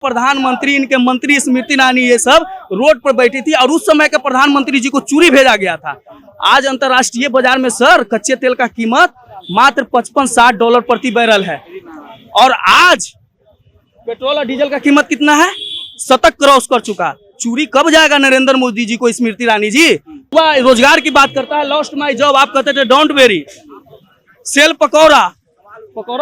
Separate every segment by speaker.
Speaker 1: प्रधानमंत्री, इनके मंत्री स्मृति ईरानी ये सब रोड पर बैठी थी और उस समय के प्रधानमंत्री जी को चूरी भेजा गया था। आज अंतर्राष्ट्रीय बाजार में सर कच्चे तेल का कीमत मात्र $55-60 प्रति बैरल है और आज पेट्रोल और डीजल का कीमत कितना है? 70 क्रॉस कर चुका। चूरी कब जाएगा नरेंद्र मोदी जी को स्मृति ईरानी जी? वह रोजगार की बात करता है, लॉस्ट माई जॉब, आप कहते थे don't worry. Sell pakora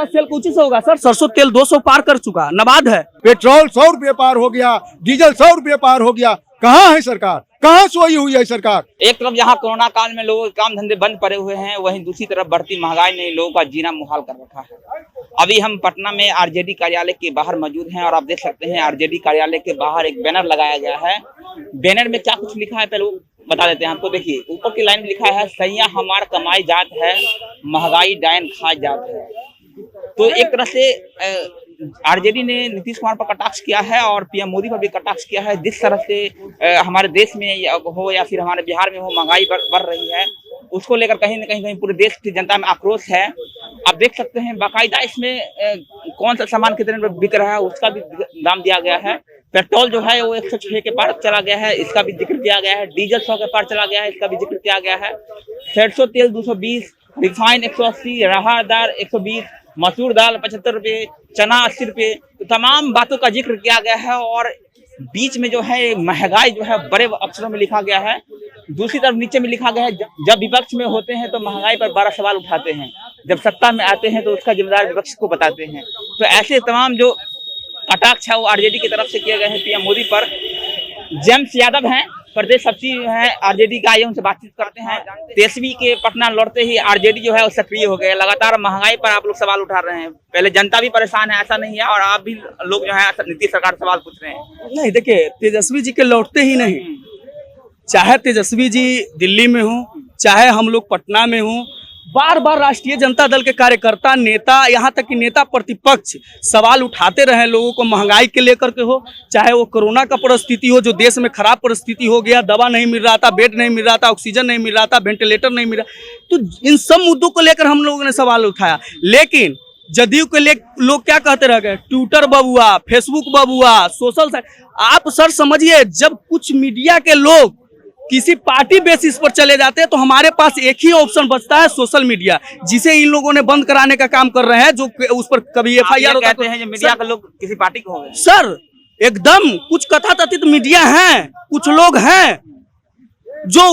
Speaker 1: sell कुछ से होगा सर, सरसों तेल 200 पार कर चुका, नबाद है।
Speaker 2: पेट्रोल 100 रुपये पार हो गया, डीजल 100 रुपये पार हो गया। कहाँ है सरकार? कहाँ सोई हुई है सरकार?
Speaker 3: एक तरफ जहाँ कोरोना काल में लोगों के काम धंधे बंद पड़े हुए हैं, वहीं दूसरी तरफ बढ़ती महंगाई ने लोगों का जीना मुहाल कर रखा है। अभी हम पटना में आरजेडी कार्यालय के बाहर मौजूद हैं और आप देख सकते हैं आरजेडी कार्यालय के बाहर एक बैनर लगाया गया है। बैनर में क्या कुछ लिखा है पहले बता देते हैं आपको। देखिए ऊपर की लाइन में लिखा है, सैया हमार कमाई जात है, महंगाई डायन खा जात है। तो एक तरह से आरजेडी ने नीतीश कुमार पर कटाक्ष किया है और पीएम मोदी पर भी कटाक्ष किया है। जिस तरह से हमारे देश में हो या फिर हमारे बिहार में हो महंगाई बढ़ रही है, उसको लेकर कहीं न कहीं पूरे देश की जनता में आक्रोश है। आप देख सकते हैं बाकायदा इसमें कौन सा सामान कितने में बिक रहा है उसका भी दाम दिया गया है। पेट्रोल जो है वो 106 के पार चला गया है, इसका भी जिक्र किया गया है। डीजल 100 के पार चला गया है, इसका भी जिक्र किया गया है। सरसों तेल 220, रिफाइन 180, राहर दाल 120, मसूर दाल 75 रुपये, चना 80 रुपये। तो तमाम बातों का जिक्र किया गया है और बीच में जो है महंगाई जो है बड़े अक्षरों में लिखा गया है। दूसरी तरफ नीचे में लिखा गया है, जब विपक्ष में होते हैं तो महंगाई पर बड़ा सवाल उठाते हैं, जब सत्ता में आते हैं तो उसका जिम्मेदार विपक्ष को बताते हैं। तो ऐसे तमाम जो कटाक्ष है वो आरजेडी की तरफ से किए गए हैं पीएम मोदी पर। जेम्स यादव हैं, प्रदेश सचिव हैं आरजेडी का, उनसे बातचीत करते हैं। तेजस्वी के पटना लौटते ही आरजेडी जो है वो सक्रिय हो गए। लगातार महंगाई पर आप लोग सवाल उठा रहे हैं, पहले जनता भी परेशान है ऐसा नहीं है, और आप भी लोग जो है नीतीश सरकार से सवाल पूछ रहे हैं।
Speaker 1: नहीं देखिए, तेजस्वी जी के लौटते ही नहीं, चाहे तेजस्वी जी दिल्ली में हो, चाहे हम लोग पटना में हो, बार बार राष्ट्रीय जनता दल के कार्यकर्ता, नेता, यहाँ तक कि नेता प्रतिपक्ष सवाल उठाते रहे लोगों को महंगाई के लेकर के हो, चाहे वो कोरोना का परिस्थिति हो, जो देश में खराब परिस्थिति हो गया, दवा नहीं मिल रहा था, बेड नहीं मिल रहा था, ऑक्सीजन नहीं मिल रहा था, वेंटिलेटर नहीं मिल रहा। तो इन सब मुद्दों को लेकर हम लोगों ने सवाल उठाया। लेकिन जदयू के लोग क्या कहते रह गए, ट्विटर बबुआ, फेसबुक बबुआ, सोशल साइट। आप सर समझिए, जब कुछ मीडिया के लोग किसी पार्टी बेसिस पर चले जाते हैं तो हमारे पास एक ही ऑप्शन बचता है, सोशल मीडिया, जिसे इन लोगों ने बंद कराने का काम कर रहे हैं। जो उस पर कभी FIR
Speaker 3: कहते हैं, जो मीडिया के लोग किसी पार्टी को हो गए।
Speaker 1: सर एकदम कुछ कथाकथित मीडिया हैं, कुछ लोग हैं जो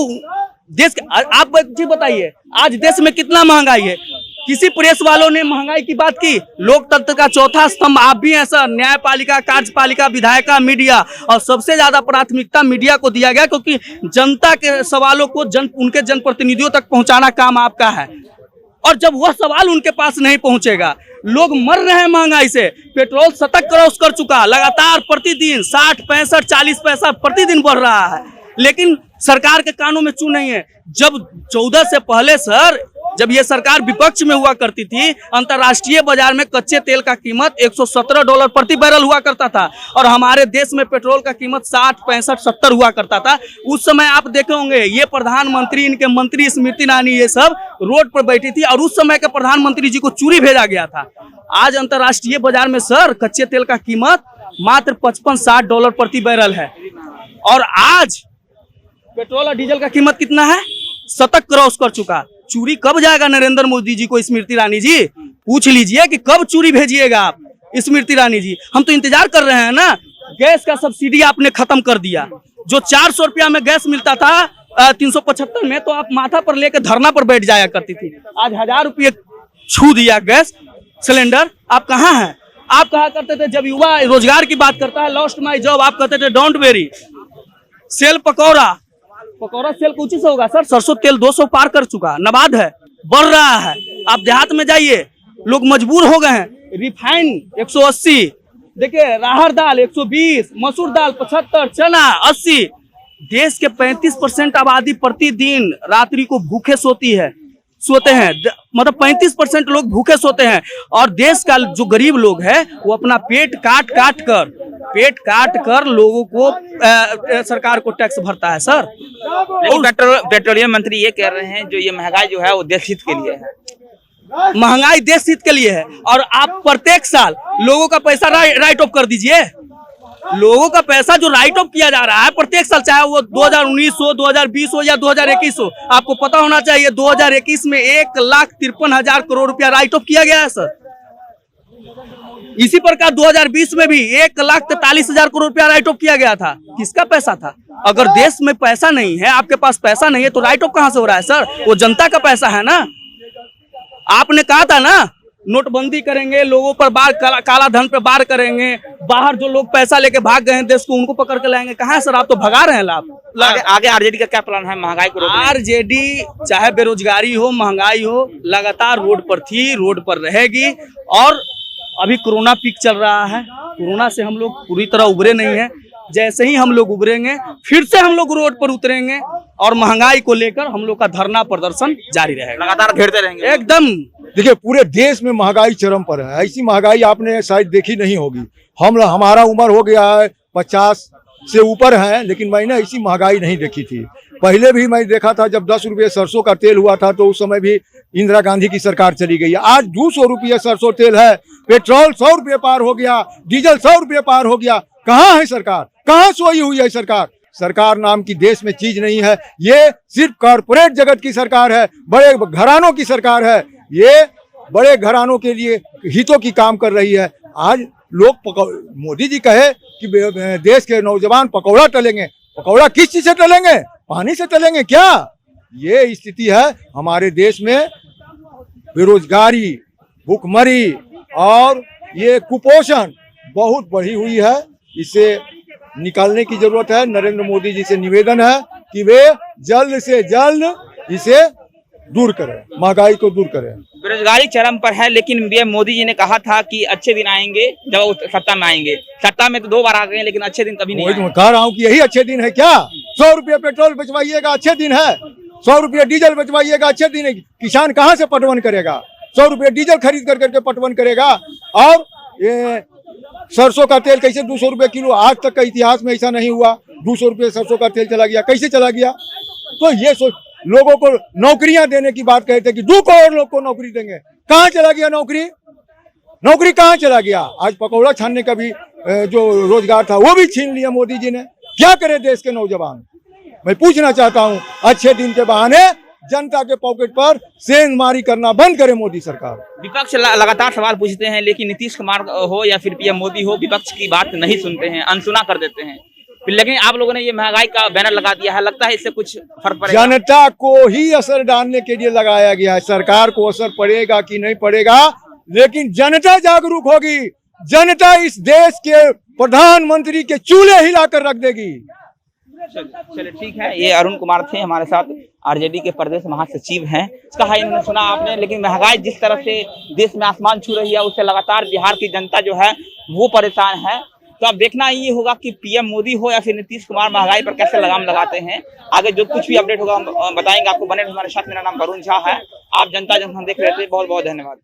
Speaker 1: देश के, आप जी बताइए आज देश में कितना महंगाई है। किसी प्रेस वालों ने महंगाई की बात की? लोकतंत्र का चौथा स्तंभ आप भी हैं सर, न्यायपालिका, कार्यपालिका, विधायिका, मीडिया, और सबसे ज्यादा प्राथमिकता मीडिया को दिया गया, क्योंकि जनता के सवालों को उनके जनप्रतिनिधियों तक पहुंचाना काम आपका है। और जब वह सवाल उनके पास नहीं पहुंचेगा, लोग मर रहे हैं महंगाई से। पेट्रोल 70 क्रॉस कर चुका, लगातार प्रतिदिन 60, 65, 40 पैसा प्रतिदिन बढ़ रहा है, लेकिन सरकार के कानों में चू नहीं है। जब 14 से पहले सर, जब ये सरकार विपक्ष में हुआ करती थी, अंतर्राष्ट्रीय बाजार में कच्चे तेल का कीमत $117 प्रति बैरल हुआ करता था और हमारे देश में पेट्रोल का कीमत 60, 65, 70 हुआ करता था। उस समय आप देखे होंगे ये प्रधानमंत्री, इनके मंत्री स्मृति ईरानी ये सब रोड पर बैठी थी और उस समय के प्रधानमंत्री जी को चूरी भेजा गया था। आज अंतर्राष्ट्रीय बाजार में सर कच्चे तेल का कीमत मात्र $55-60 प्रति बैरल है और आज पेट्रोल और डीजल का कीमत कितना है? 70 क्रॉस कर चुका। चूरी कब जाएगा नरेंद्र मोदी जी को स्मृति ईरानी जी? पूछ लीजिए कि कब चूरी भेजिएगा आप स्मृति ईरानी जी। हम तो इंतजार कर रहे हैं ना। गैस का सब्सिडी आपने खत्म कर दिया। जो 400 रुपया में गैस मिलता था 375 में, तो आप माथा पर लेकर धरना पर बैठ जाया करती थी। आज 1000 रुपये छू दिया गैस सिलेंडर। आप कहाँ हैं? आप कहा करते थे, जब युवा रोजगार की बात करता है, लॉस्ट माई जॉब, आप कहते थे don't worry. Sell pakora sell कुछ से होगा सर, सरसों तेल 200 पार कर चुका, नबाद है, बढ़ रहा है। आप देहात में जाइए, लोग मजबूर हो गए हैं। रिफाइन 180, देखिए राहर दाल 120, मसूर दाल 75, चना 80। देश के 35% आबादी प्रतिदिन रात्रि को भूखे सोते हैं, मतलब 35% लोग भूखे सोते हैं और देश का जो गरीब लोग है वो अपना पेट काट कर लोगों को सरकार को टैक्स भरता है सर।
Speaker 3: पेट्रोलियम मंत्री ये कह रहे हैं जो ये महंगाई जो है वो देश हित के लिए है।
Speaker 1: महंगाई देश हित के लिए है और आप प्रत्येक साल लोगों का पैसा राइट ऑफ कर दीजिए। लोगों का पैसा जो राइट ऑफ किया जा रहा है प्रत्येक साल, चाहे वो 2019 हो, 2020 हो या 2021 हो, आपको पता होना चाहिए 2021 में 1,53,000 करोड़ रुपया राइट ऑफ किया गया है सर। इसी प्रकार 2020 में भी 1,43,000 करोड़ रुपया राइट ऑफ किया गया था। किसका पैसा था? अगर देश में पैसा नहीं है, आपके पास पैसा नहीं है, तो राइट ऑफ कहां से हो रहा है सर? वो जनता का पैसा है ना। आपने कहा था ना नोटबंदी करेंगे, लोगों पर काला धन पे बार करेंगे, बाहर जो लोग पैसा लेके भाग गए हैं देश को उनको पकड़ के लाएंगे। कहाँ है सर? आप तो भगा रहे हैं लाभ।
Speaker 3: आगे आरजेडी का क्या प्लान है महंगाई को रोकने?
Speaker 1: आरजेडी चाहे बेरोजगारी हो, महंगाई हो, लगातार रोड पर थी, रोड पर रहेगी। और अभी कोरोना पीक चल रहा है, कोरोना से हम लोग पूरी तरह उभरे नहीं हैं। जैसे ही हम लोग उभरेंगे फिर से हम लोग रोड पर उतरेंगे और महंगाई को लेकर हम लोग का धरना प्रदर्शन जारी रहेगा,
Speaker 3: लगातार घेरते रहेंगे
Speaker 1: एकदम।
Speaker 2: देखिए पूरे देश में महंगाई चरम पर है। ऐसी महंगाई आपने शायद देखी नहीं होगी। हमारा उम्र हो गया है 50 से ऊपर है, लेकिन मैंने ऐसी महंगाई नहीं देखी थी। पहले भी मैं देखा था जब 10 रुपये सरसों का तेल हुआ था तो उस समय भी इंदिरा गांधी की सरकार चली गई। आज 200 रुपये सरसों तेल है, पेट्रोल 100 रुपये पार हो गया, डीजल 100 रुपये पार हो गया। कहाँ है सरकार? कहाँ सोई हुई है सरकार? सरकार नाम की देश में चीज नहीं है। ये सिर्फ कॉर्पोरेट जगत की सरकार है, बड़े घरानों की सरकार है। ये बड़े घरानों के लिए हितों की काम कर रही है। आज लोग मोदी जी कहे कि देश के नौजवान पकौड़ा तलेंगे। पकौड़ा किस चीज से तलेंगे? पानी से तलेंगे क्या? ये स्थिति है हमारे देश में। बेरोजगारी, भूखमरी और ये कुपोषण बहुत बढ़ी हुई है। इसे निकालने की जरूरत है। नरेंद्र मोदी जी से निवेदन है कि वे जल्द से जल्द इसे दूर करें, महंगाई को दूर करें।
Speaker 3: बेरोजगारी चरम पर है, लेकिन ये मोदी जी ने कहा था कि अच्छे दिन आएंगे जब वो सत्ता में आएंगे। सत्ता में तो 2 बार आ गए, लेकिन अच्छे दिन कभी नहीं आए।
Speaker 2: मैं कह रहा हूँ कि यही अच्छे दिन है क्या? 100 रुपये पेट्रोल बचवाइएगा, अच्छे दिन है। 100 रुपये डीजल बचवाइएगा, अच्छे दिन है। किसान कहाँ से पटवन करेगा? 100 रुपये डीजल खरीद करके पटवन करेगा। और ये सरसों का तेल कैसे 200 रुपये किलो? आज तक का इतिहास में ऐसा नहीं हुआ। 200 रुपये सरसों का तेल चला गया, कैसे चला गया? तो ये सोच, लोगों को नौकरियां देने की बात कहते कि 2 करोड़ लोग को नौकरी देंगे। कहाँ चला गया नौकरी? नौकरी कहाँ चला गया? आज पकौड़ा छानने का भी जो रोजगार था वो भी छीन लिया मोदी जी ने। क्या करे देश के नौजवान? मैं पूछना चाहता हूँ, अच्छे दिन के बहाने जनता के पॉकेट पर सेंधमारी करना बंद करे मोदी सरकार।
Speaker 3: विपक्ष लगातार सवाल पूछते हैं, लेकिन नीतीश कुमार हो या फिर पीएम मोदी हो, विपक्ष की बात नहीं सुनते हैं, अनसुना कर देते हैं। लेकिन आप लोगों ने ये महंगाई का बैनर लगा दिया है, लगता है इससे कुछ फर्क पड़ेगा?
Speaker 2: जनता को ही असर डालने के लिए लगाया गया है। सरकार को असर पड़ेगा कि नहीं पड़ेगा, लेकिन जनता जागरूक होगी। जनता इस देश के प्रधानमंत्री के चूल्हे हिलाकर रख देगी।
Speaker 3: चलिए ठीक है। ये अरुण कुमार थे हमारे साथ, आरजेडी के प्रदेश महासचिव हैं। इसका हाल इन्होंने सुना आपने। लेकिन महंगाई जिस तरह से देश में आसमान छू रही है, उससे लगातार बिहार की जनता जो है वो परेशान है। तो अब देखना ये होगा कि पीएम मोदी हो या फिर नीतीश कुमार महंगाई पर कैसे लगाम लगाते हैं। आगे जो कुछ भी अपडेट होगा हम बताएंगे आपको। बने हमारे साथ। मेरा नाम वरुण झा है। आप जनता जंक्शन देख रहे थे। बहुत बहुत धन्यवाद।